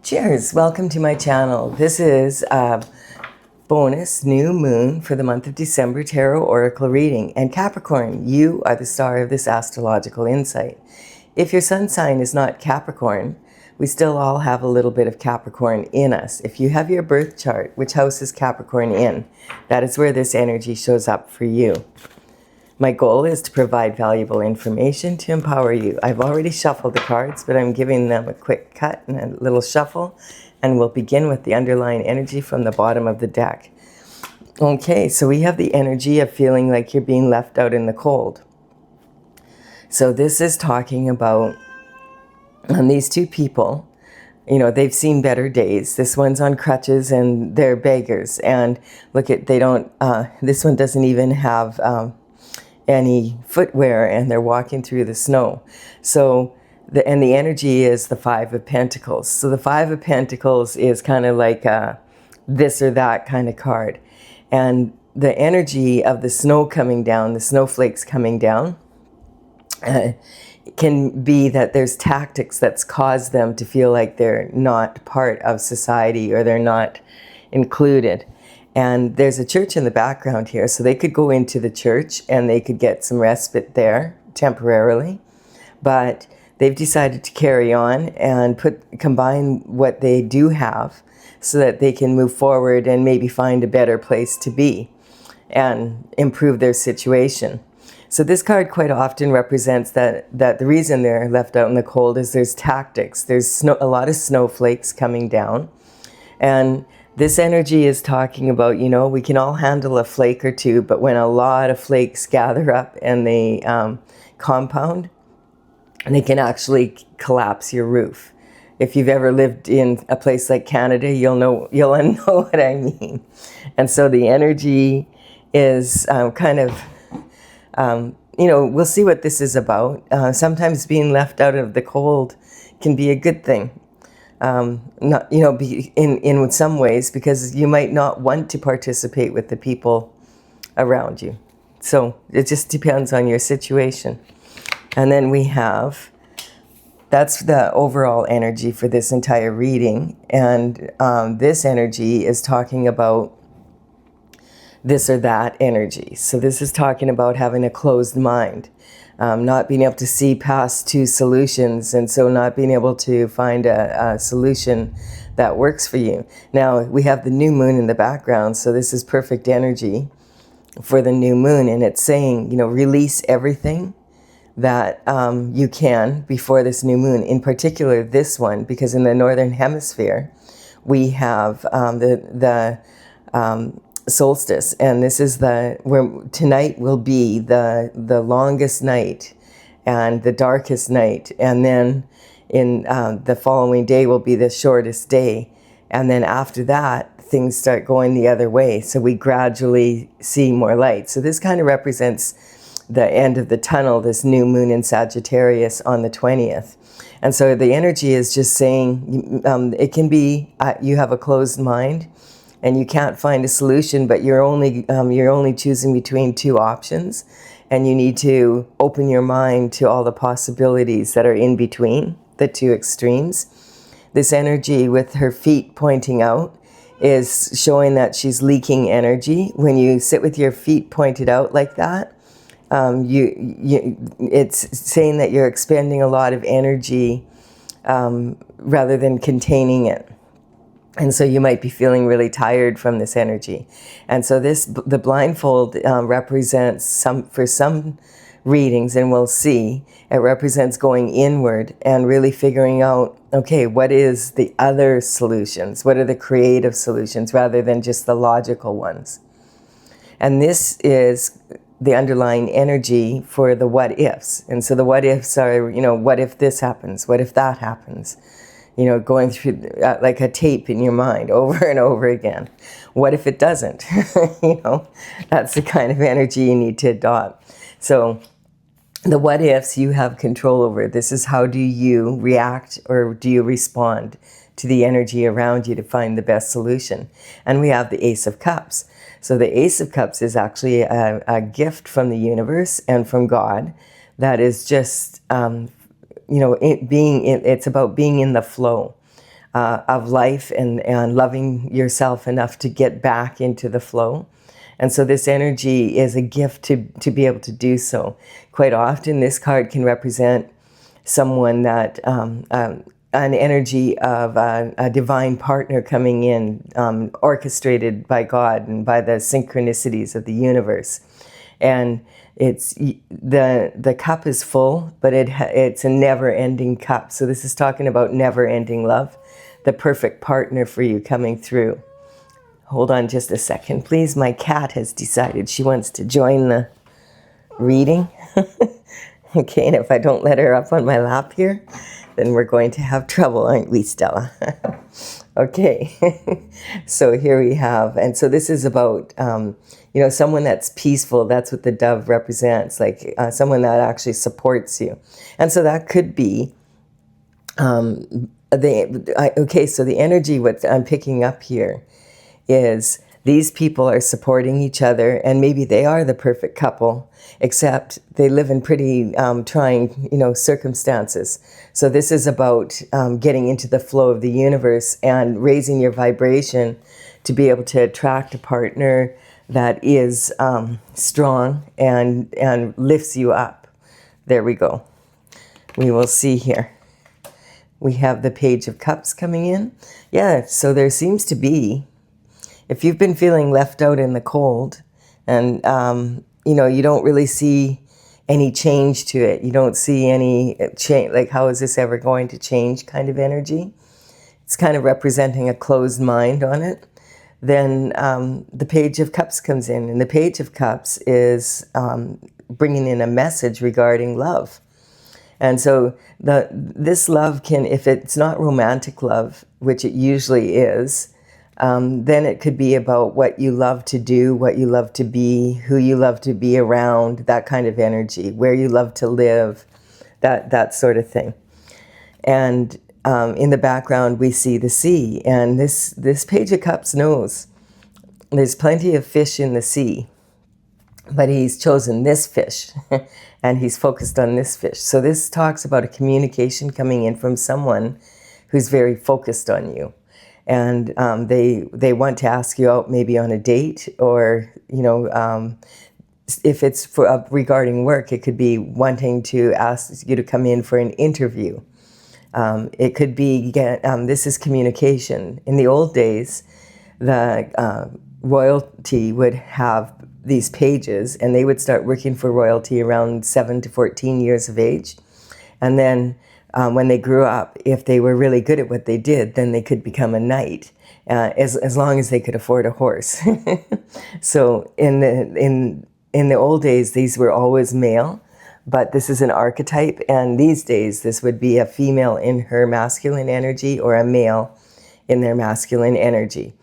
Cheers! Welcome to my channel. This is a bonus new moon for the month of December tarot oracle reading. And Capricorn, you are the star of this astrological insight. If your sun sign is not Capricorn, we still all have a little bit of Capricorn in us. If you have your birth chart, which house is Capricorn in, that is where this energy shows up for you. My goal is to provide valuable information to empower you. I've already shuffled the cards, but I'm giving them a quick cut and a little shuffle, and we'll begin with the underlying energy from the bottom of the deck. Okay, so we have the energy of feeling like you're being left out in the cold. So this is talking about these two people. You know, they've seen better days. This one's on crutches and they're beggars. And look at, this one doesn't even have any footwear, and they're walking through the snow. So the energy is the Five of Pentacles. So the Five of Pentacles is kind of like a this or that kind of card. And the energy of the snow coming down, the snowflakes coming down, can be that there's tactics that's caused them to feel like they're not part of society or they're not included. And there's a church in the background here, so they could go into the church and they could get some respite there temporarily. But they've decided to carry on and combine what they do have so that they can move forward and maybe find a better place to be and improve their situation. So this card quite often represents that the reason they're left out in the cold is there's tactics. There's a lot of snowflakes coming down. And this energy is talking about, you know, we can all handle a flake or two, but when a lot of flakes gather up and they compound, they can actually collapse your roof. If you've ever lived in a place like Canada, you'll know what I mean. And so the energy is you know, we'll see what this is about. Sometimes being left out of the cold can be a good thing. Not, you know, in some ways, because you might not want to participate with the people around you. So it just depends on your situation. And then we have, that's the overall energy for this entire reading. And this energy is talking about this or that energy. So this is talking about having a closed mind. Not being able to see past two solutions, and so not being able to find a solution that works for you. Now, we have the new moon in the background, so this is perfect energy for the new moon, and it's saying, you know, release everything that you can before this new moon, in particular this one, because in the Northern Hemisphere, we have the solstice, and this is where tonight will be the longest night and the darkest night, and then in the following day will be the shortest day, and then after that things start going the other way, so we gradually see more light. So this kind of represents the end of the tunnel, this new moon in Sagittarius on the 20th. And so the energy is just saying it can be you have a closed mind and you can't find a solution, but you're only choosing between two options, and you need to open your mind to all the possibilities that are in between the two extremes. This energy with her feet pointing out is showing that she's leaking energy. When you sit with your feet pointed out like that, it's saying that you're expending a lot of energy rather than containing it. And so you might be feeling really tired from this energy. And so the blindfold represents for some readings, and we'll see, it represents going inward and really figuring out, okay, what is the other solutions? What are the creative solutions rather than just the logical ones? And this is the underlying energy for the what ifs. And so the what ifs are, you know, what if this happens? What if that happens? You know, going through like a tape in your mind over and over again. What if it doesn't? You know, that's the kind of energy you need to adopt. So the what ifs you have control over. This is how do you react or do you respond to the energy around you to find the best solution. And we have the Ace of Cups. So the Ace of Cups is actually a gift from the universe and from God that is just you know, it's about being in the flow. of life and loving yourself enough to get back into the flow. And so this energy is a gift to be able to do so. Quite often, this card can represent someone that, an energy of a divine partner coming in, orchestrated by God and by the synchronicities of the universe. And it's the cup is full, but it's a never-ending cup. So this is talking about never-ending love, the perfect partner for you coming through. Hold on just a second, please. My cat has decided she wants to join the reading. Okay, and if I don't let her up on my lap here, then we're going to have trouble, aren't we, Stella? Okay, so here we have, and so this is about, someone that's peaceful. That's what the dove represents, like someone that actually supports you. And so that could be, so the energy, what I'm picking up here is these people are supporting each other, and maybe they are the perfect couple, except they live in pretty trying, circumstances. So this is about getting into the flow of the universe and raising your vibration to be able to attract a partner that is strong and lifts you up. There we go. We will see here. We have the Page of Cups coming in. Yeah, so there seems to be, if you've been feeling left out in the cold and, you don't really see any change to it. You don't see any change, like how is this ever going to change kind of energy. It's kind of representing a closed mind on it. Then the Page of Cups comes in, and the Page of Cups is bringing in a message regarding love. And so this love can, if it's not romantic love, which it usually is, then it could be about what you love to do, what you love to be, who you love to be around, that kind of energy, where you love to live, that sort of thing. And in the background, we see the sea. And this Page of Cups knows there's plenty of fish in the sea, but he's chosen this fish and he's focused on this fish. So this talks about a communication coming in from someone who's very focused on you. And they want to ask you out maybe on a date, or, if it's for regarding work, it could be wanting to ask you to come in for an interview. It could be, this is communication. In the old days, the royalty would have these pages, and they would start working for royalty around 7 to 14 years of age. And then when they grew up, if they were really good at what they did, then they could become a knight, as long as they could afford a horse. So in the old days, these were always male, but this is an archetype, and these days this would be a female in her masculine energy or a male in their masculine energy.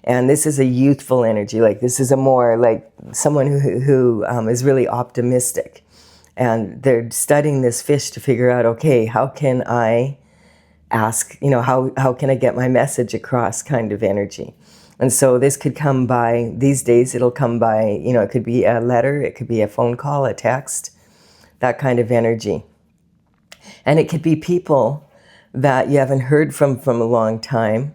And this is a youthful energy, like this is a more like someone who is really optimistic. And they're studying this fish to figure out, okay, how can I ask, how can I get my message across kind of energy. And so this could come by, these days it'll come by, it could be a letter, it could be a phone call, a text, that kind of energy. And it could be people that you haven't heard from for a long time,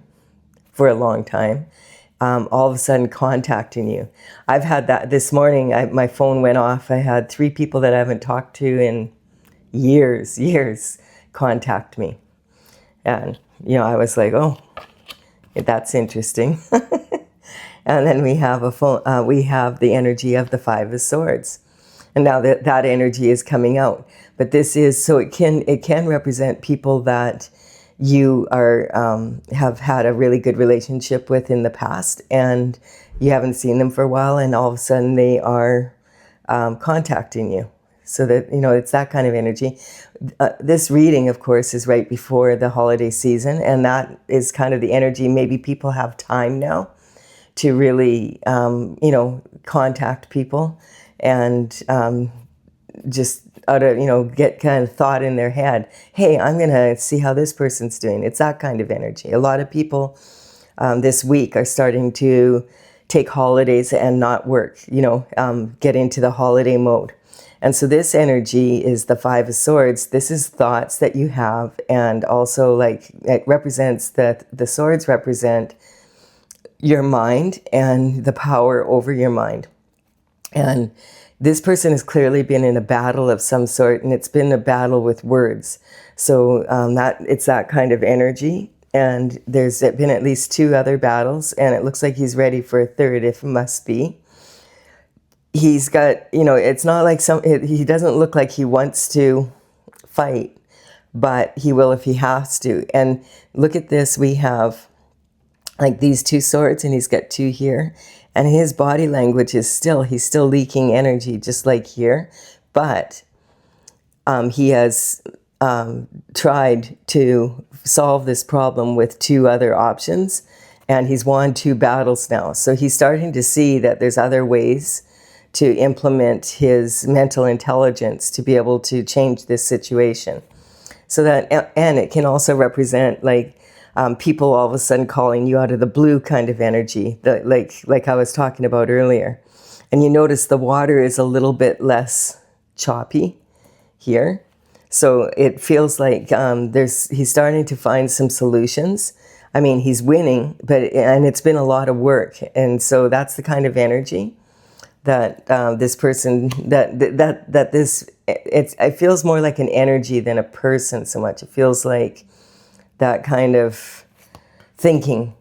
all of a sudden contacting you. I've had that this morning. My phone went off. I had 3 people that I haven't talked to in years contact me. And, I was like, oh, that's interesting. And then we have we have the energy of the 5 of Swords. And now that energy is coming out. But this is, so it can represent people that you have had a really good relationship with in the past, and you haven't seen them for a while, and all of a sudden they are contacting you. So that, it's that kind of energy. This reading, of course, is right before the holiday season, and that is kind of the energy. Maybe people have time now to really, contact people and just out of, get kind of thought in their head, hey, I'm going to see how this person's doing. It's that kind of energy. A lot of people this week are starting to take holidays and not work, get into the holiday mode. And so this energy is the Five of Swords. This is thoughts that you have, and also like it represents that the swords represent your mind and the power over your mind. And this person has clearly been in a battle of some sort, and it's been a battle with words. So that it's that kind of energy. And there's been at least 2 other battles, and it looks like he's ready for a third if it must be. He's got, it's not like he doesn't look like he wants to fight, but he will if he has to. And look at this, we have like these 2 swords, and he's got 2 here. And his body language is he's still leaking energy, just like here. But he has tried to solve this problem with 2 other options, and he's won 2 battles now. So he's starting to see that there's other ways to implement his mental intelligence to be able to change this situation. So that, and it can also represent like people all of a sudden calling you out of the blue kind of energy, that like I was talking about earlier. And you notice the water is a little bit less choppy here. So it feels like he's starting to find some solutions. I mean, he's winning, and it's been a lot of work. And so that's the kind of energy that this person, it feels more like an energy than a person so much. It feels like that kind of thinking,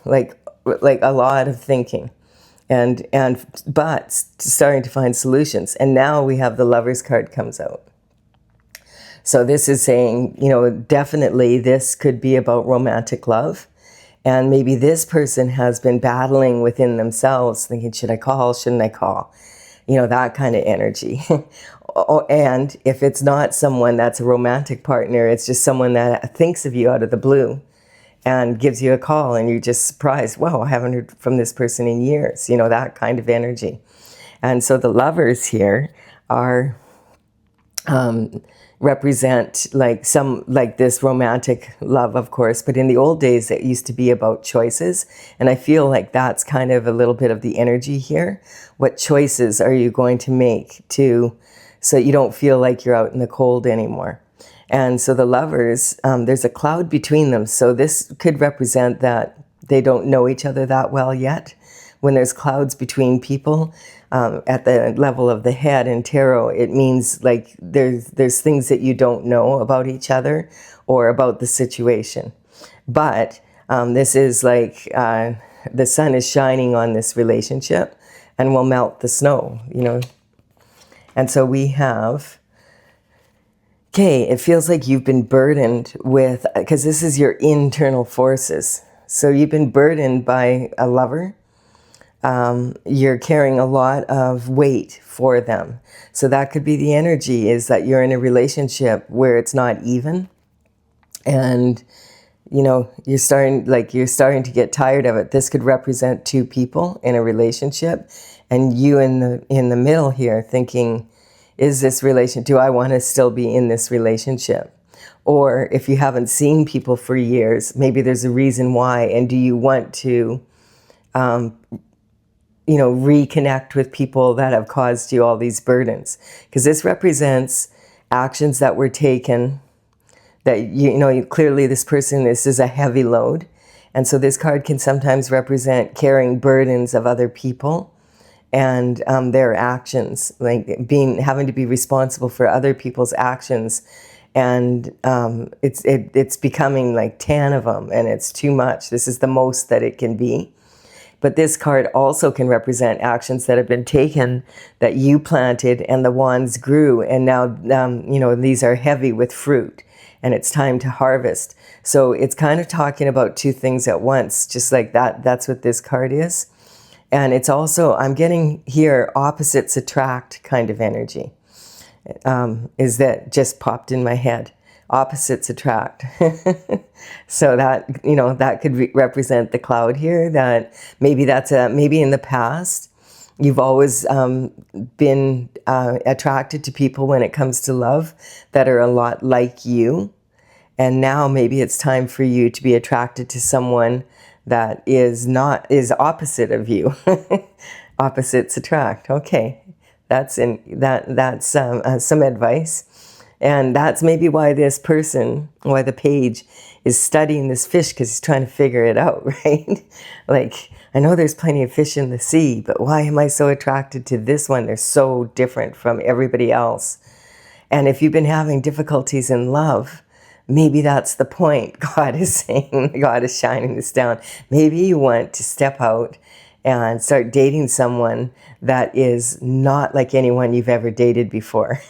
like a lot of thinking, but starting to find solutions. And now we have the Lovers card comes out. So this is saying, definitely this could be about romantic love. And maybe this person has been battling within themselves, thinking, should I call, shouldn't I call? That kind of energy. And if it's not someone that's a romantic partner, it's just someone that thinks of you out of the blue and gives you a call, and you're just surprised, wow, I haven't heard from this person in years, that kind of energy. And so the Lovers here are represent like this romantic love, of course, but in the old days it used to be about choices, and I feel like that's kind of a little bit of the energy here. What choices are you going to make so you don't feel like you're out in the cold anymore? And so the Lovers, there's a cloud between them, so this could represent that they don't know each other that well yet. When there's clouds between people, at the level of the head in tarot, it means like there's things that you don't know about each other or about the situation. But this is like the sun is shining on this relationship and will melt the snow, And so we have, okay, it feels like you've been burdened with, because this is your internal forces. So you've been burdened by a lover. You're carrying a lot of weight for them. So that could be the energy, is that you're in a relationship where it's not even. And, you're starting to get tired of it. This could represent 2 people in a relationship, and you in the middle here thinking, do I want to still be in this relationship? Or if you haven't seen people for years, maybe there's a reason why, and do you want to reconnect with people that have caused you all these burdens? Because this represents actions that were taken that, clearly this is a heavy load. And so this card can sometimes represent carrying burdens of other people and their actions, like having to be responsible for other people's actions. And it's becoming like 10 of them, and it's too much. This is the most that it can be. But this card also can represent actions that have been taken that you planted, and the wands grew, and now these are heavy with fruit, and it's time to harvest. So it's kind of talking about 2 things at once, just like that. That's what this card is. And it's also, I'm getting here, opposites attract kind of energy. Is that just popped in my head? Opposites attract. So that, that could represent the cloud here, that maybe maybe in the past, you've always been attracted to people when it comes to love that are a lot like you. And now maybe it's time for you to be attracted to someone that is opposite of you. Opposites attract. Okay. That's some advice. And that's maybe why why the page is studying this fish, because he's trying to figure it out, right? Like, I know there's plenty of fish in the sea, but why am I so attracted to this one? They're so different from everybody else. And if you've been having difficulties in love, maybe that's the point. God is saying, God is shining this down. Maybe you want to step out and start dating someone that is not like anyone you've ever dated before.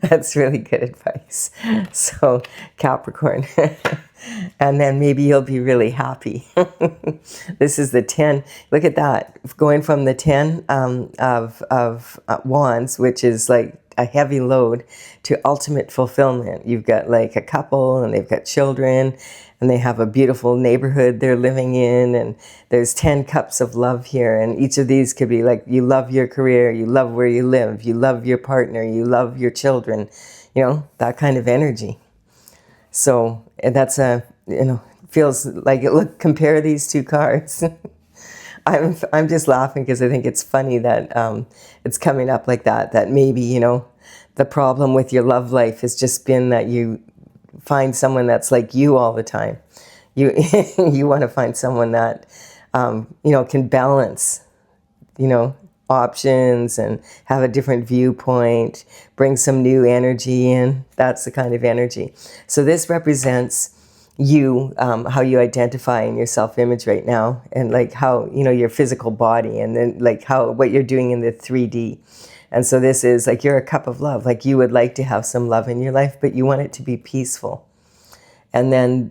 That's really good advice. So, Capricorn. And then maybe you'll be really happy. This is the 10. Look at that. Going from the 10 of wands, which is like a heavy load, to ultimate fulfillment. You've got like a couple, and they've got children, and they have a beautiful neighborhood they're living in, and there's 10 cups of love here, and each of these could be like, you love your career, you love where you live, you love your partner, you love your children, that kind of energy. So that's feels like it. Look, compare these two cards. I'm just laughing because I think it's funny that it's coming up like that. That maybe the problem with your love life has just been that you find someone that's like you all the time. You you want to find someone that can balance options and have a different viewpoint, bring some new energy in. That's the kind of energy. So this represents you, how you identify in your self-image right now, and like how your physical body, and then like what you're doing in the 3D. And so this is like, you're a cup of love. Like, you would like to have some love in your life, but you want it to be peaceful. And then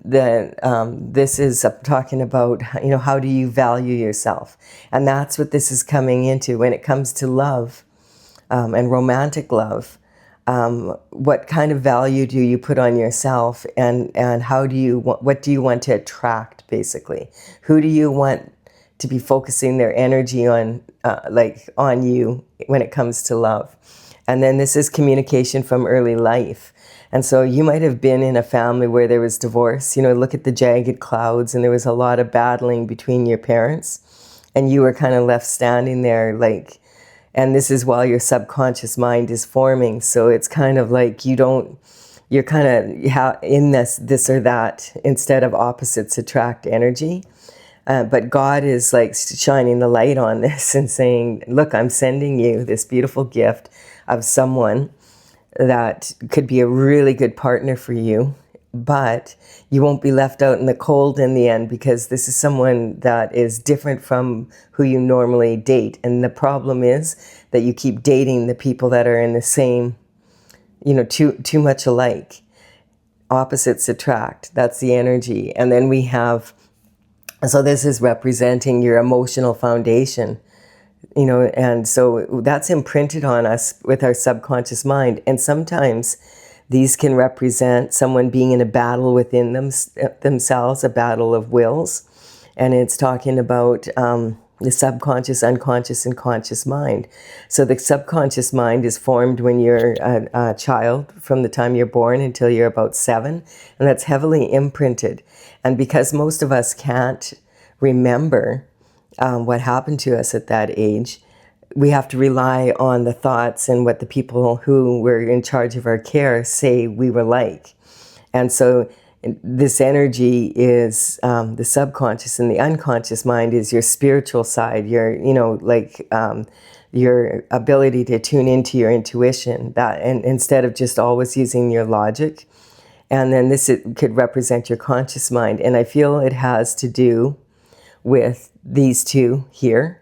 this is talking about, how do you value yourself? And that's what this is coming into when it comes to love and romantic love. What kind of value do you put on yourself, and what do you want to attract, basically? Who do you want to be focusing their energy on, on you when it comes to love? And then this is communication from early life. And so you might have been in a family where there was divorce. Look at the jagged clouds, and there was a lot of battling between your parents, and you were kind of left standing there, and this is while your subconscious mind is forming. So it's kind of like you're kind of in this or that, instead of opposites attract energy. But God is like shining the light on this and saying, look, I'm sending you this beautiful gift of someone that could be a really good partner for you, but you won't be left out in the cold in the end, because this is someone that is different from who you normally date. And the problem is that you keep dating the people that are in the same, too much alike. Opposites attract. That's the energy. And then so this is representing your emotional foundation. And so that's imprinted on us with our subconscious mind. And sometimes these can represent someone being in a battle within themselves, a battle of wills. And it's talking about the subconscious, unconscious, and conscious mind. So the subconscious mind is formed when you're a child, from the time you're born until you're about 7. And that's heavily imprinted. And because most of us can't remember what happened to us at that age, we have to rely on the thoughts and what the people who were in charge of our care say we were like. And so this energy is the subconscious, and the unconscious mind is your spiritual side, your ability to tune into your intuition, and instead of just always using your logic. And then it could represent your conscious mind. And I feel it has to do with these two here.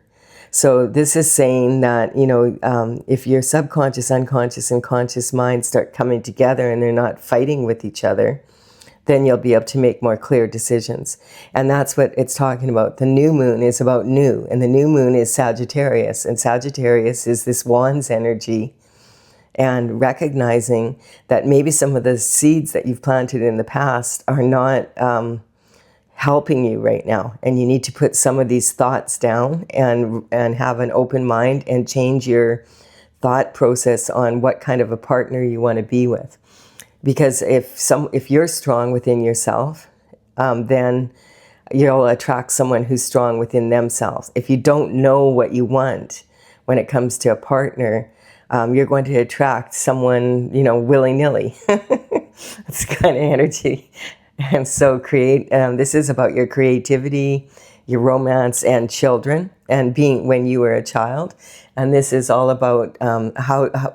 So this is saying that, if your subconscious, unconscious, and conscious mind start coming together and they're not fighting with each other, then you'll be able to make more clear decisions. And that's what it's talking about. The new moon is about new, and the new moon is Sagittarius. And Sagittarius is this wand's energy, and recognizing that maybe some of the seeds that you've planted in the past are not helping you right now, and you need to put some of these thoughts down and have an open mind and change your thought process on what kind of a partner you want to be with. Because if you're strong within yourself, then you'll attract someone who's strong within themselves. If you don't know what you want, when it comes to a partner, you're going to attract someone, willy-nilly. It's kind of energy. And so this is about your creativity, your romance, and children, and being when you were a child. And this is all about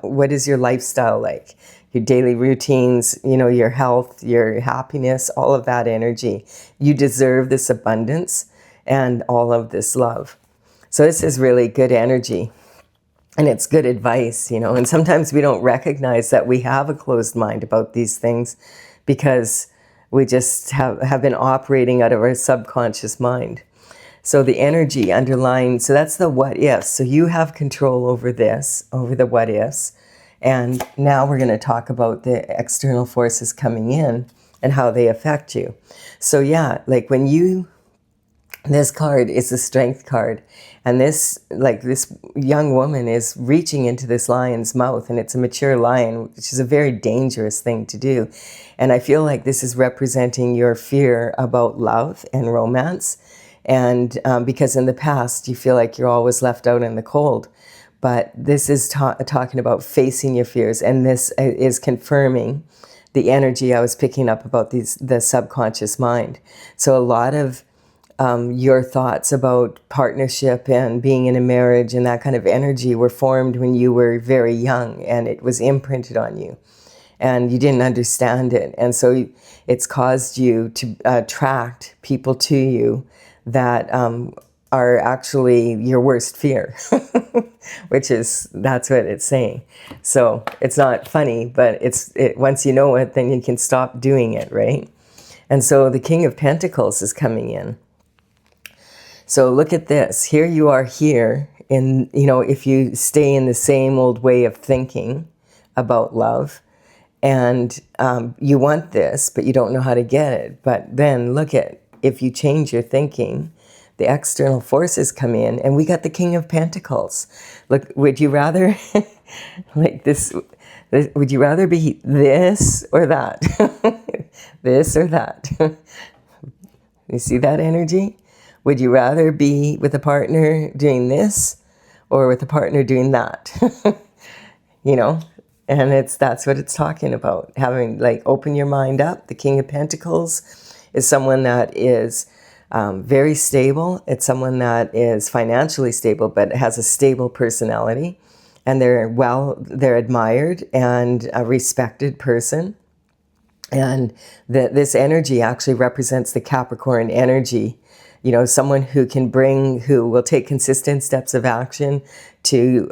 what is your lifestyle like? Your daily routines, your health, your happiness, all of that energy. You deserve this abundance and all of this love. So this is really good energy. And it's good advice, and sometimes we don't recognize that we have a closed mind about these things because we just have been operating out of our subconscious mind. So the energy underlying, so that's the what ifs. So you have control over this, over the what ifs. And now we're going to talk about the external forces coming in and how they affect you. So yeah, like this card is the strength card. And this young woman is reaching into this lion's mouth, and it's a mature lion, which is a very dangerous thing to do. And I feel like this is representing your fear about love and romance. And because in the past, you feel like you're always left out in the cold. But this is talking about facing your fears. And this is confirming the energy I was picking up about the subconscious mind. So a lot of your thoughts about partnership and being in a marriage and that kind of energy were formed when you were very young, and it was imprinted on you and you didn't understand it. And so it's caused you to attract people to you that are actually your worst fear, that's what it's saying. So it's not funny, but once you know it, then you can stop doing it, right? And so the King of Pentacles is coming in. So look at this. Here you are here in, if you stay in the same old way of thinking about love, and you want this, but you don't know how to get it. But then if you change your thinking, the external forces come in, and we got the King of Pentacles. Look, would you rather, like this, would you rather be this or that? This or that? You see that energy? Would you rather be with a partner doing this or with a partner doing that? And that's what it's talking about. Having, open your mind up. The King of Pentacles is someone that is very stable. It's someone that is financially stable, but has a stable personality. And they're admired and a respected person. And this energy actually represents the Capricorn energy. Someone who will take consistent steps of action to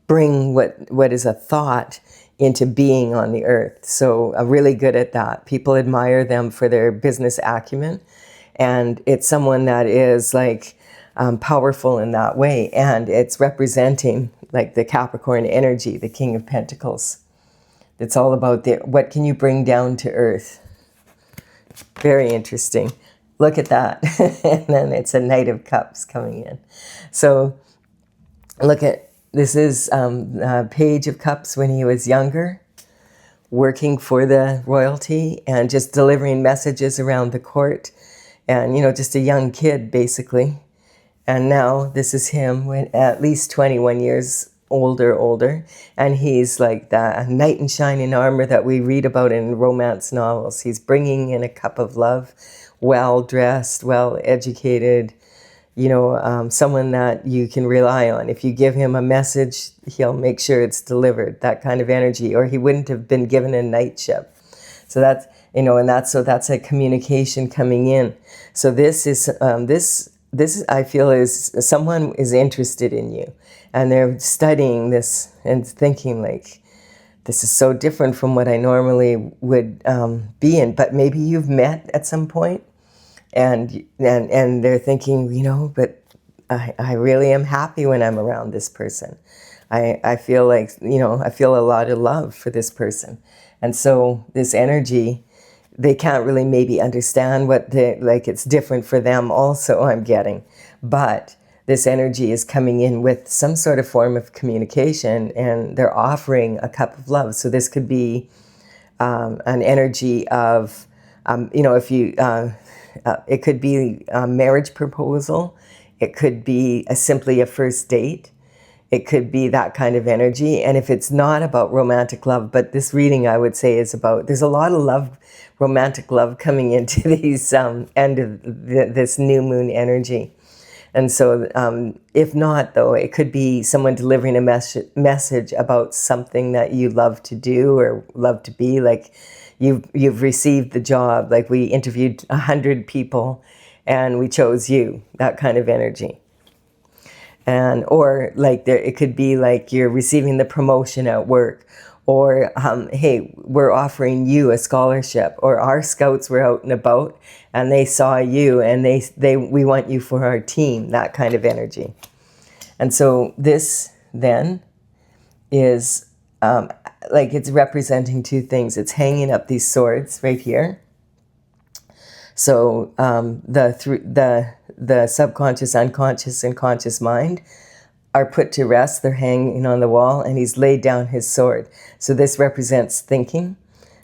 bring what is a thought into being on the earth. So really good at that. People admire them for their business acumen. And it's someone that is powerful in that way. And it's representing the Capricorn energy, the King of Pentacles. It's all about what can you bring down to earth. Very interesting. Look at that. And then it's a Knight of Cups coming in. So this is Page of Cups when he was younger, working for the royalty and just delivering messages around the court. And, just a young kid, basically. And now this is him when at least 21 years older. And he's like the knight in shining armor that we read about in romance novels. He's bringing in a cup of love, well-dressed, well-educated, someone that you can rely on. If you give him a message, he'll make sure it's delivered, that kind of energy, or he wouldn't have been given a knightship. So that's, that's a communication coming in. So this is, this I feel is someone is interested in you, and they're studying this and thinking this is so different from what I normally would be in, but maybe you've met at some point. And they're thinking, but I really am happy when I'm around this person. I feel I feel a lot of love for this person. And so this energy, they can't really maybe understand it's different for them also, I'm getting. But this energy is coming in with some sort of form of communication, and they're offering a cup of love. So this could be an energy of, if you... it could be a marriage proposal. It could be simply a first date. it could be that kind of energy. And if it's not about romantic love, but this reading I would say is about, there's a lot of love, romantic love coming into these end of this new moon energy. And so if not, though, it could be someone delivering a message about something that you love to do or love to be. Like you've received the job, like we interviewed 100 people and we chose you, that kind of energy. And or like it could be like you're receiving the promotion at work, or hey, we're offering you a scholarship, or our scouts were out and about and they saw you and we want you for our team, that kind of energy. And so this then is like it's representing two things. It's hanging up these swords right here. So the subconscious, unconscious, and conscious mind are put to rest. They're hanging on the wall, and he's laid down his sword. So this represents thinking.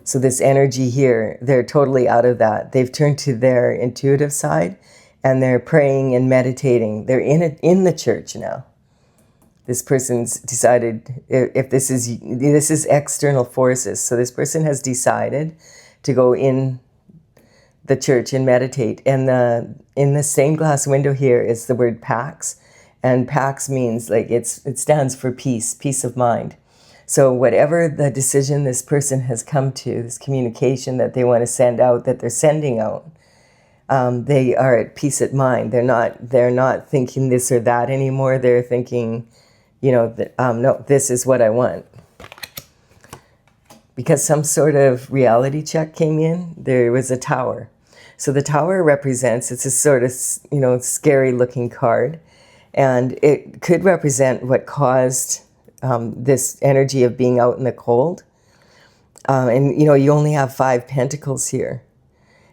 So this energy here, they're totally out of that. They've turned to their intuitive side, and they're praying and meditating. They're in the church now. This person's decided, if this is external forces. So this person has decided to go in the church and meditate. And in the stained glass window here is the word Pax, and Pax means like it stands for peace of mind. So whatever the decision this person has come to, this communication that they want to send out, that they're sending out, they are at peace of mind. They're not thinking this or that anymore. They're thinking, no, this is what I want. Because some sort of reality check came in, there was a tower. So the tower represents, it's a sort of, scary looking card. And it could represent what caused this energy of being out in the cold. And, you only have 5 pentacles here.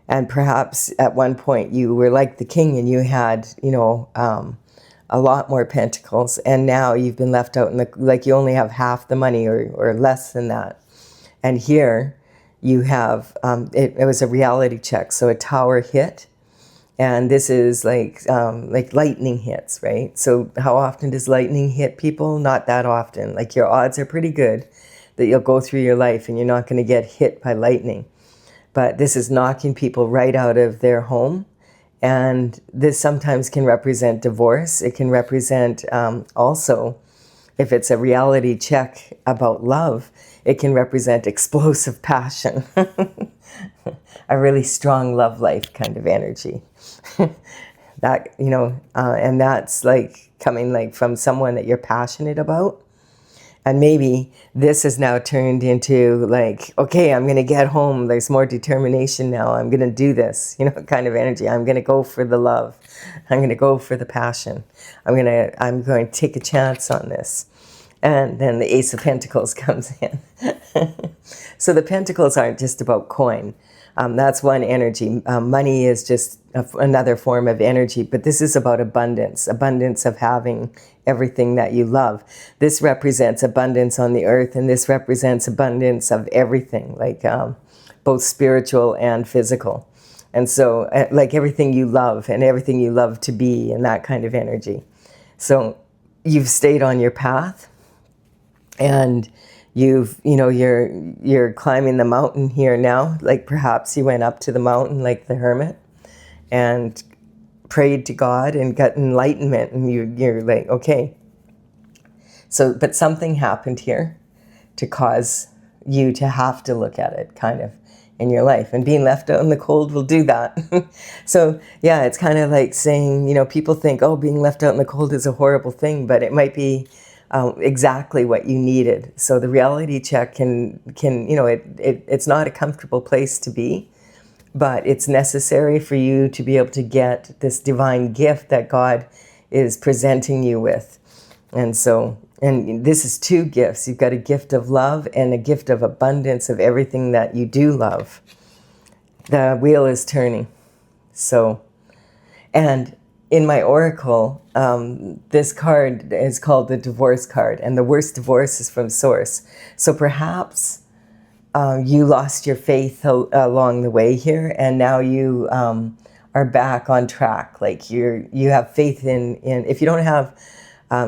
And perhaps at one point you were like the king and you had, a lot more pentacles. And now you've been left out like you only have half the money or less than that. And here you have, it was a reality check. So a tower hit, and this is like lightning hits, right? So how often does lightning hit people? Not that often. Like your odds are pretty good that you'll go through your life and you're not going to get hit by lightning. But this is knocking people right out of their home. And this sometimes can represent divorce. It can represent also, if it's a reality check about love, it can represent explosive passion, a really strong love life kind of energy. That, and that's like coming like from someone that you're passionate about. And maybe this has now turned into like, okay, I'm going to get home. There's more determination now. I'm going to do this, kind of energy. I'm going to go for the love. I'm going to go for the passion. I'm going to take a chance on this. And then the Ace of Pentacles comes in. So the Pentacles aren't just about coin. That's one energy. Money is just another form of energy, but this is about abundance of having everything that you love. This represents abundance on the earth, and this represents abundance of everything, like both spiritual and physical. And so like everything you love and everything you love to be, and that kind of energy. So you've stayed on your path, and you're climbing the mountain here now. Like perhaps you went up to the mountain like the hermit and prayed to God and got enlightenment, and you're like, okay. So, but something happened here to cause you to have to look at it kind of in your life, and being left out in the cold will do that. So yeah, it's kind of like saying, people think, oh, being left out in the cold is a horrible thing, but it might be exactly what you needed. So the reality check can it's not a comfortable place to be, but it's necessary for you to be able to get this divine gift that God is presenting you with. And so, and this is 2 gifts. You've got a gift of love and a gift of abundance of everything that you do love. The wheel is turning. So, and in my oracle, this card is called the divorce card, and the worst divorce is from source. So perhaps you lost your faith along the way here, and now you are back on track. Like you have faith in if you don't have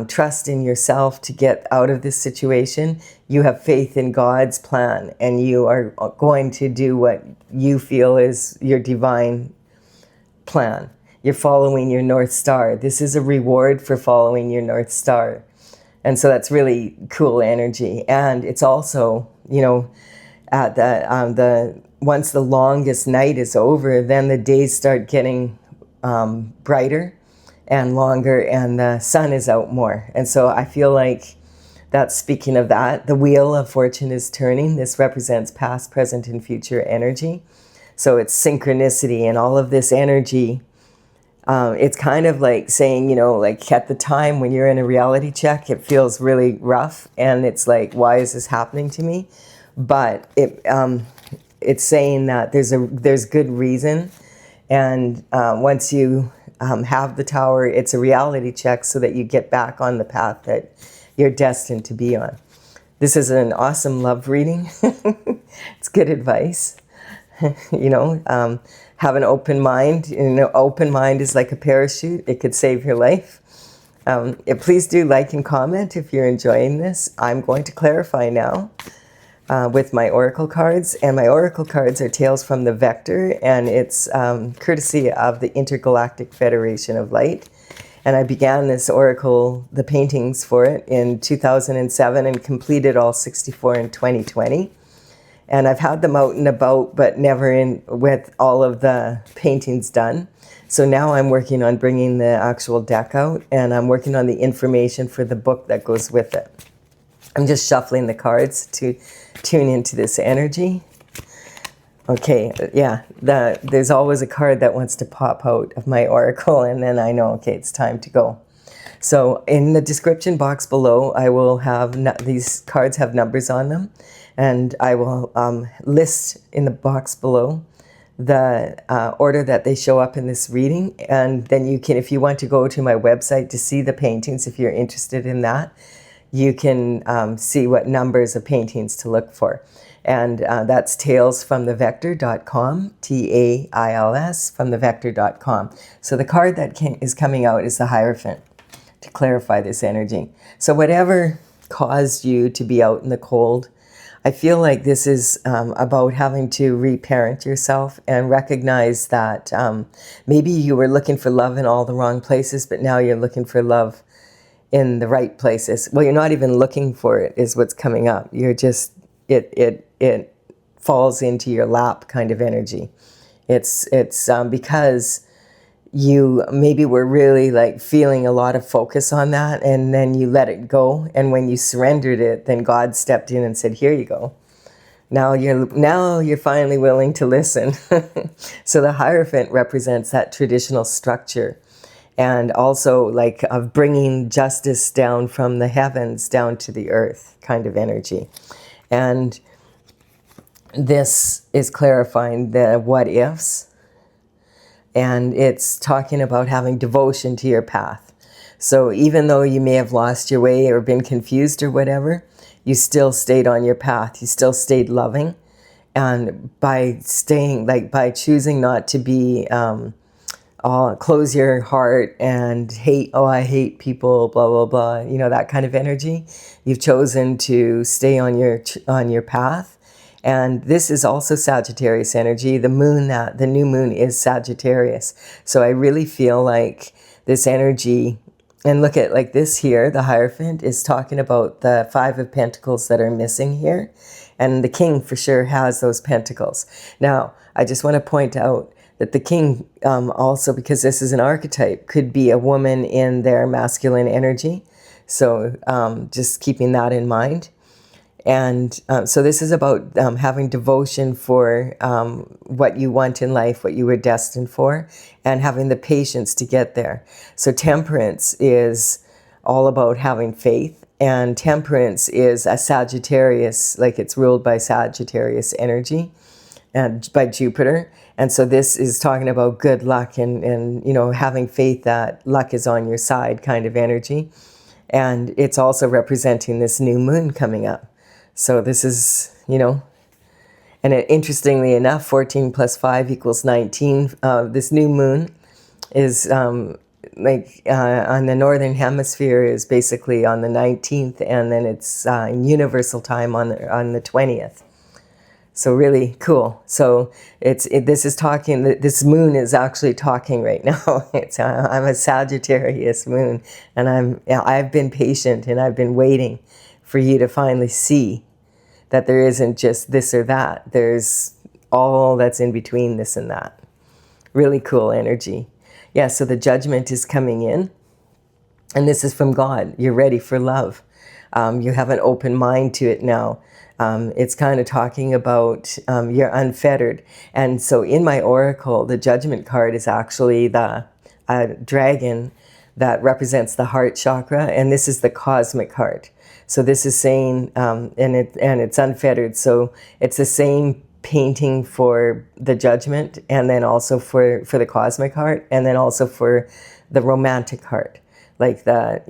trust in yourself to get out of this situation. You have faith in God's plan, and you are going to do what you feel is your divine plan. You're following your North Star. This is a reward for following your North Star. And so that's really cool energy. And it's also, you know, at the once the longest night is over, then the days start getting brighter and longer, and the sun is out more. And so I feel like that's speaking of that. The wheel of fortune is turning. This represents past, present, and future energy. So it's synchronicity and all of this energy. It's kind of like saying, you know, like at the time when you're in a reality check, it feels really rough. And it's like, why is this happening to me? But it's saying that there's good reason. And once you have the tower, it's a reality check so that you get back on the path that you're destined to be on. This is an awesome love reading. It's good advice. You know, have an open mind. You know, open mind is like a parachute. It could save your life. Please do like and comment if you're enjoying this. I'm going to clarify now with my oracle cards. And my oracle cards are Tales from the Vector, and it's courtesy of the Intergalactic Federation of Light. And I began this oracle, the paintings for it, in 2007 and completed all 64 in 2020. And I've had them out and about, but never in with all of the paintings done. So now I'm working on bringing the actual deck out, and I'm working on the information for the book that goes with it. I'm just shuffling the cards to tune into this energy. Okay, yeah, there's always a card that wants to pop out of my oracle, and then I know, okay, it's time to go. So in the description box below, I will have, these cards have numbers on them, and I will list in the box below the order that they show up in this reading. And then you can, if you want to go to my website to see the paintings, if you're interested in that, you can see what numbers of paintings to look for. And that's talesfromthevector.com, TAILS from thevector.com. So the card that is coming out is the Hierophant, to clarify this energy. So whatever caused you to be out in the cold, I feel like this is about having to reparent yourself and recognize that maybe you were looking for love in all the wrong places, but now you're looking for love in the right places. Well, you're not even looking for it, is what's coming up. You're just, it falls into your lap kind of energy. It's because you maybe were really like feeling a lot of focus on that, and then you let it go. And when you surrendered it, then God stepped in and said, here you go. Now you're finally willing to listen. So the Hierophant represents that traditional structure, and also like of bringing justice down from the heavens down to the earth kind of energy. And this is clarifying the what ifs. And it's talking about having devotion to your path. So even though you may have lost your way or been confused or whatever, you still stayed on your path. You still stayed loving. And by staying, like by choosing not to be, close your heart and hate, oh, I hate people, blah, blah, blah, you know, that kind of energy. You've chosen to stay on your path. And this is also Sagittarius energy. The new moon is Sagittarius. So I really feel like this energy, and look at like this here, the Hierophant is talking about the 5 of Pentacles that are missing here. And the King for sure has those pentacles. Now, I just want to point out that the King also, because this is an archetype, could be a woman in their masculine energy. So just keeping that in mind. And so this is about having devotion for what you want in life, what you were destined for, and having the patience to get there. So Temperance is all about having faith, and Temperance is a Sagittarius, like it's ruled by Sagittarius energy and by Jupiter. And so this is talking about good luck and you know, having faith that luck is on your side kind of energy. And it's also representing this new moon coming up. So this is, you know, and interestingly enough, 14 plus 5 equals 19. This new moon is on the northern hemisphere is basically on the 19th, and then it's universal time on the 20th. So really cool. So this is talking. This moon is actually talking right now. I'm a Sagittarius moon, and I've been patient and I've been waiting for you to finally see that there isn't just this or that. There's all that's in between this and that. Really cool energy. Yeah. So the judgment is coming in, and this is from God. You're ready for love. You have an open mind to it now. It's kind of talking about you're unfettered. And so in my oracle, the judgment card is actually the dragon that represents the heart chakra, and this is the cosmic heart. So this is saying, and it's unfettered. So it's the same painting for the judgment, and then also for the cosmic heart, and then also for the romantic heart, like the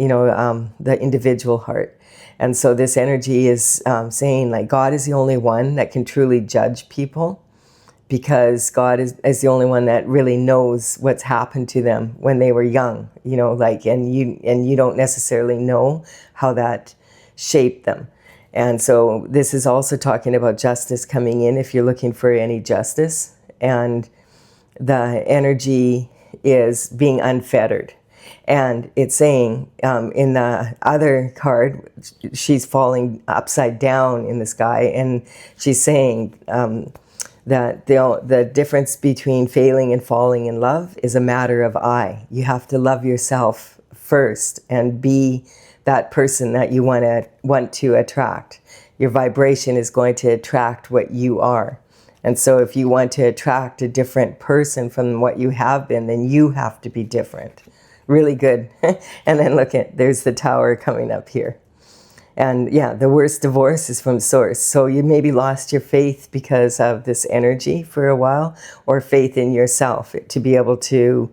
individual heart. And so this energy is saying, like, God is the only one that can truly judge people, because God is the only one that really knows what's happened to them when they were young, and you don't necessarily know how that shaped them. And so this is also talking about justice coming in if you're looking for any justice. And the energy is being unfettered. And it's saying in the other card, she's falling upside down in the sky, and she's saying that the difference between failing and falling in love is a matter of I. You have to love yourself first and be that person that you want to attract. Your vibration is going to attract what you are. And so if you want to attract a different person from what you have been, then you have to be different. Really good. And then there's the tower coming up here. And yeah, the worst divorce is from source. So you maybe lost your faith because of this energy for a while, or faith in yourself to be able to,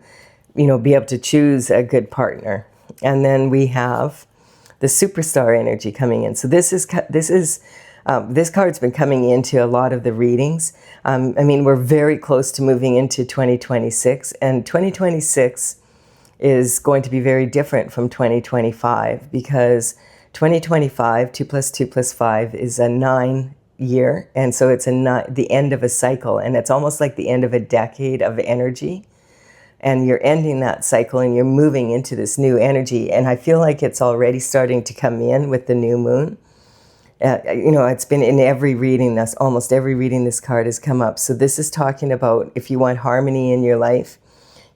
choose a good partner. And then we have the superstar energy coming in. So this card's been coming into a lot of the readings. We're very close to moving into 2026, and 2026 is going to be very different from 2025, because 2025, 2 + 2 + 5 is a 9 year. And so it's the end of a cycle, and it's almost like the end of a decade of energy. And you're ending that cycle and you're moving into this new energy. And I feel like it's already starting to come in with the new moon. It's been in every reading, almost every reading this card has come up. So this is talking about if you want harmony in your life,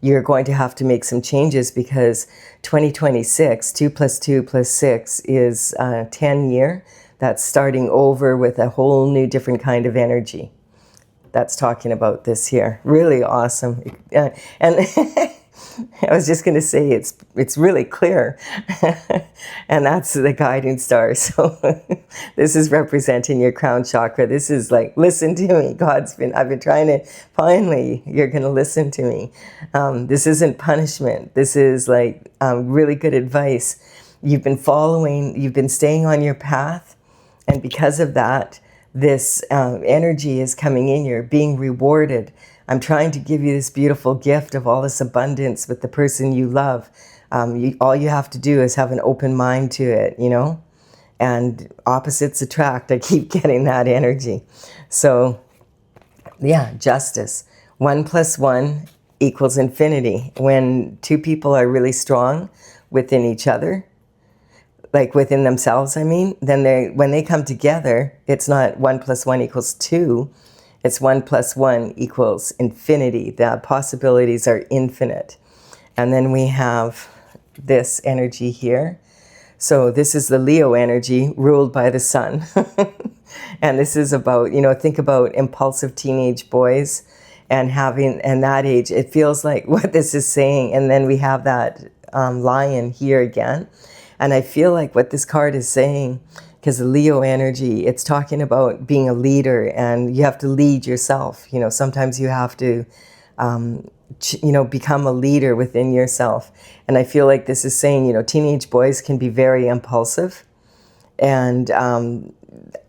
you're going to have to make some changes, because 2026, 2 + 2 + 6 is a 10 year. That's starting over with a whole new different kind of energy. That's talking about this here. Really awesome. And I was just going to say it's really clear. And that's the guiding star. So this is representing your crown chakra. This is like, listen to me. I've been trying to, finally, you're going to listen to me. This isn't punishment. This is like really good advice. You've been staying on your path. And because of that, this energy is coming in. You're being rewarded. I'm trying to give you this beautiful gift of all this abundance with the person you love. All you have to do is have an open mind to it, and opposites attract. I keep getting that energy. So yeah, justice. 1 + 1 = infinity. When two people are really strong within each other, like within themselves, then when they come together, it's not 1 + 1 = 2. It's 1 + 1 = infinity. The possibilities are infinite. And then we have this energy here. So this is the Leo energy ruled by the sun. And this is about, think about impulsive teenage boys and that age. It feels like what this is saying. And then we have that lion here again. And I feel like what this card is saying, because the Leo energy, it's talking about being a leader, and you have to lead yourself. Sometimes you have to, become a leader within yourself. And I feel like this is saying, teenage boys can be very impulsive, and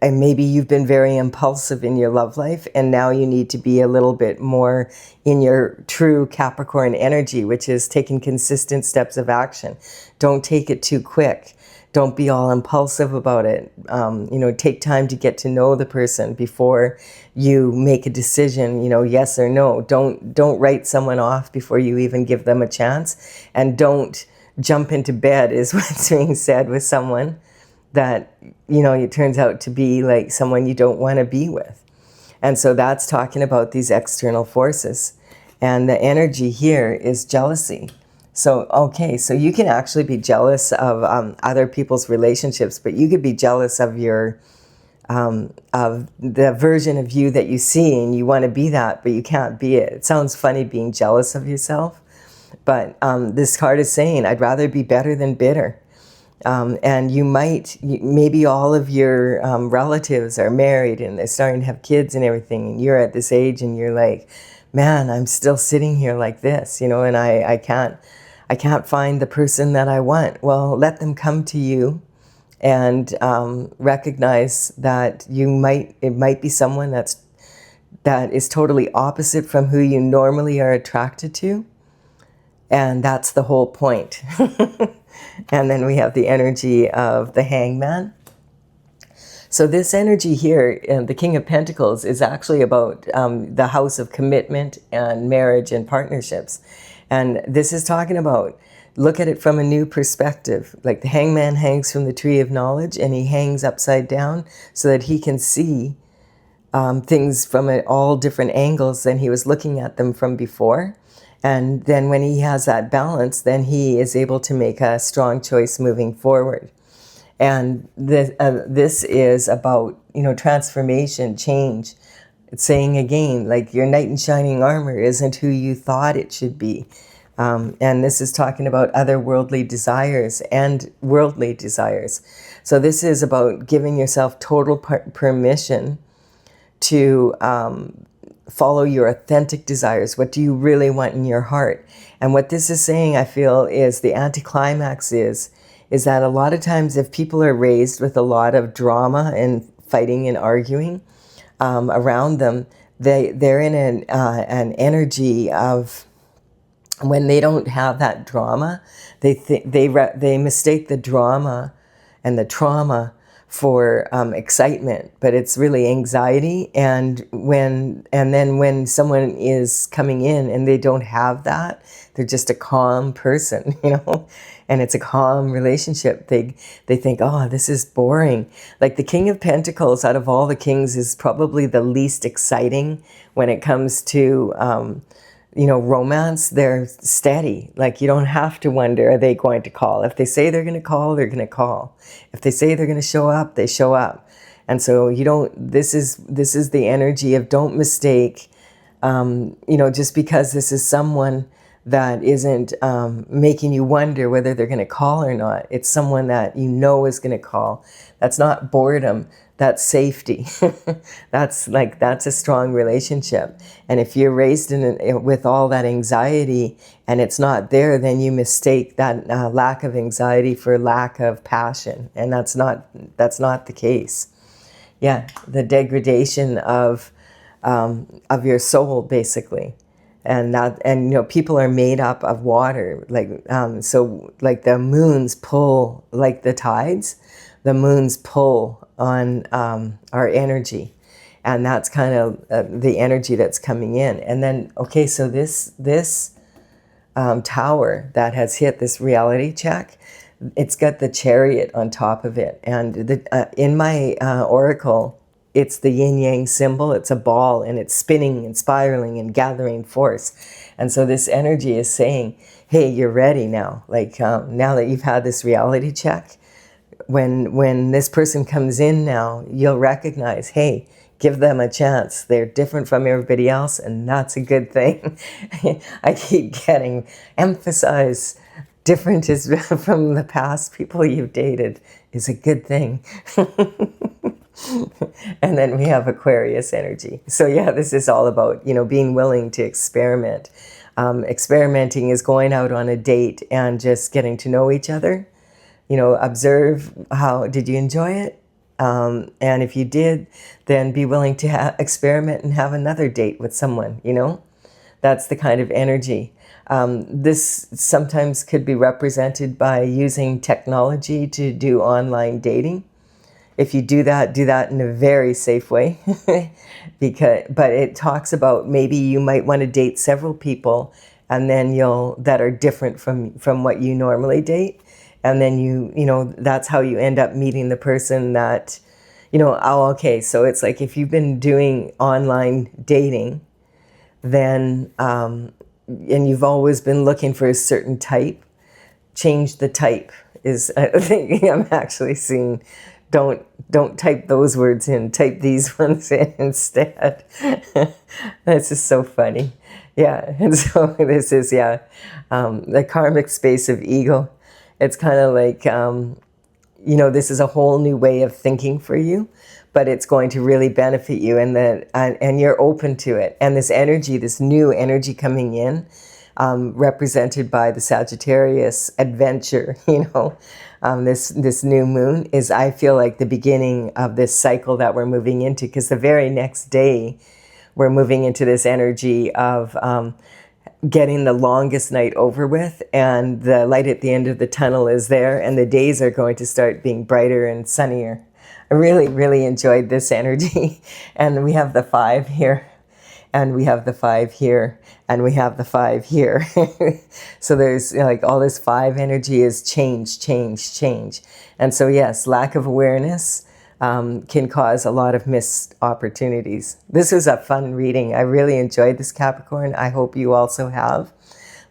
and maybe you've been very impulsive in your love life, and now you need to be a little bit more in your true Capricorn energy, which is taking consistent steps of action. Don't take it too quick. Don't be all impulsive about it. Take time to get to know the person before you make a decision, yes or no. Don't write someone off before you even give them a chance. And don't jump into bed is what's being said with someone that, it turns out to be like someone you don't want to be with. And so that's talking about these external forces. And the energy here is jealousy. So, okay, so you can actually be jealous of other people's relationships, but you could be jealous of of the version of you that you see, and you want to be that, but you can't be it. It sounds funny being jealous of yourself, but this card is saying, I'd rather be better than bitter. And maybe all of your relatives are married and they're starting to have kids and everything, and you're at this age and you're like, man, I'm still sitting here like this, and I can't find the person that I want. Well, let them come to you, and recognize that it might be someone that is totally opposite from who you normally are attracted to, and that's the whole point. And then we have the energy of the Hangman. So this energy here, the King of Pentacles, is actually about the house of commitment and marriage and partnerships. And this is talking about, look at it from a new perspective. Like the Hangman hangs from the tree of knowledge, and he hangs upside down so that he can see things from all different angles than he was looking at them from before. And then when he has that balance, then he is able to make a strong choice moving forward. And this is about, transformation, change. It's saying again, like your knight in shining armor isn't who you thought it should be. And this is talking about otherworldly desires and worldly desires. So this is about giving yourself total permission to follow your authentic desires. What do you really want in your heart? And what this is saying, I feel, is the anticlimax is that a lot of times if people are raised with a lot of drama and fighting and arguing around them, they're in an energy of, when they don't have that drama, they mistake the drama and the trauma for excitement, but it's really anxiety. And then when someone is coming in and they don't have that, they're just a calm person, and it's a calm relationship. They think, oh, this is boring. Like the King of Pentacles, out of all the kings, is probably the least exciting when it comes to romance. They're steady. Like you don't have to wonder, are they going to call? If they say they're going to call, they're going to call. If they say they're going to show up, they show up. And so this is the energy of, don't mistake, just because this is someone that isn't making you wonder whether they're going to call or not. It's someone that is going to call. That's not boredom. That's safety. That's a strong relationship. And if you're raised with all that anxiety and it's not there, then you mistake that lack of anxiety for lack of passion. And that's not the case. Yeah, the degradation of your soul, basically. And people are made up of water. So the moons pull, like the tides, the moons pull on our energy. And that's kind of the energy that's coming in. And then, okay, so this tower that has hit this reality check, it's got the Chariot on top of it. And in my oracle, it's the yin-yang symbol. It's a ball, and it's spinning and spiraling and gathering force. And so this energy is saying, hey, you're ready now. Now that you've had this reality check, when this person comes in now, you'll recognize, hey, give them a chance. They're different from everybody else, and that's a good thing. I keep getting emphasized. Different is from the past people you've dated is a good thing. And then we have Aquarius energy. So yeah, this is all about, being willing to experiment. Experimenting is going out on a date and just getting to know each other. Observe did you enjoy it? And if you did, then be willing to experiment and have another date with someone, you know? That's the kind of energy. This sometimes could be represented by using technology to do online dating. If you do that in a very safe way. But it talks about maybe you might want to date several people, and then that are different from what you normally date. And then that's how you end up meeting the person that, okay, so it's like if you've been doing online dating, then, and you've always been looking for a certain type, change the type is a thing I'm actually seeing. Don't type those words in, type these ones in instead. This is so funny. Yeah, and so this is, the karmic space of ego. It's kind of like, this is a whole new way of thinking for you, but it's going to really benefit you, and you're open to it. And this energy, this new energy coming in, represented by the Sagittarius adventure, this new moon is, I feel like, the beginning of this cycle that we're moving into, because the very next day we're moving into this energy of getting the longest night over with, and the light at the end of the tunnel is there, and the days are going to start being brighter and sunnier. I really, really enjoyed this energy. And we have the 5 here, and we have the 5 here, and we have the 5 here. So there's like all this 5 energy is change, change, change. And so yes, lack of awareness can cause a lot of missed opportunities. This was a fun reading. I really enjoyed this, Capricorn. I hope you also have.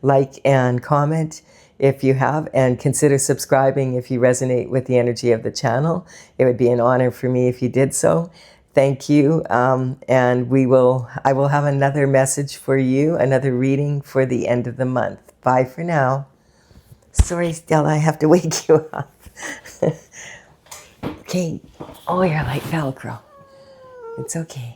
Like and comment if you have, and consider subscribing if you resonate with the energy of the channel. It would be an honor for me if you did so. Thank you, and I will have another message for you, another reading for the end of the month. Bye for now. Sorry, Stella, I have to wake you up. Okay. Oh, you're like Velcro. It's okay.